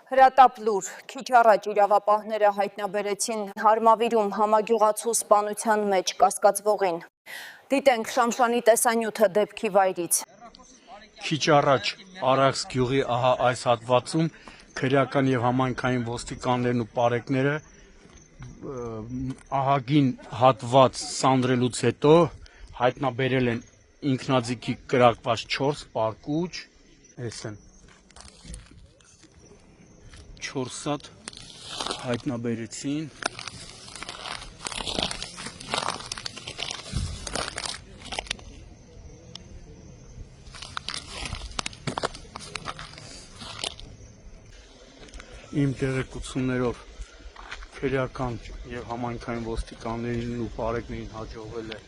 Հրատապ լուր, քիչ առաջ իրավապահները հայտնաբերեցին Հարմավիրում համագյուղացու սպանության մեջ կասկածվողին։ Դիտենք Շամշանի տեսանյութը դեպքի վայրից։ Քիչ առաջ Արաքս գյուղի այս հատվածում քրեական եւ համայնքային ոստիկաններն ու պարեկները ահագին հատված սանրելուց հետո հայտնաբերել են ինքնաձիգի կրակված 4 պարկուճ, այս են 4 հատ հայտնաբերեցին։ Իմ տեղեկություններով քրեական եւ համայնքային ոստիկաններին ու պարեկներին հաջողվել է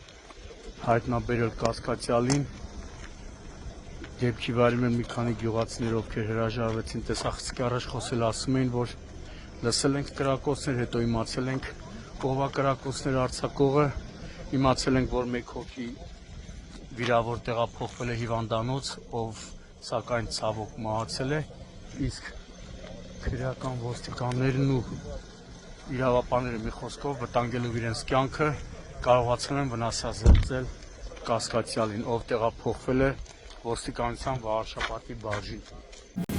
հայտնաբերել կասկածյալին։ Դեպքի վայրում են մի քանի գյուղացիներ, ովքեր հրաժարվեցին տեսախցիկի առաջ խոսել, ասում էին, որ լսել ենք կրակոցներ, հետո իմացել ենք ով է կրակոցներ արձակողը, իմացել ենք, որ մեկ հոգի վիրավոր տեղափոխվել է հիվանդանոց, ով սակայն ցավոք մահացել է, իսկ քրեական ոստիկաններն ու իրավապահները մի խոսքով վտանգելով իրենց կյանքը կարողացել են վնասազերծել կասկածյալին, ով տեղափոխվել է ոստիկանության Վարշապատի բաժին։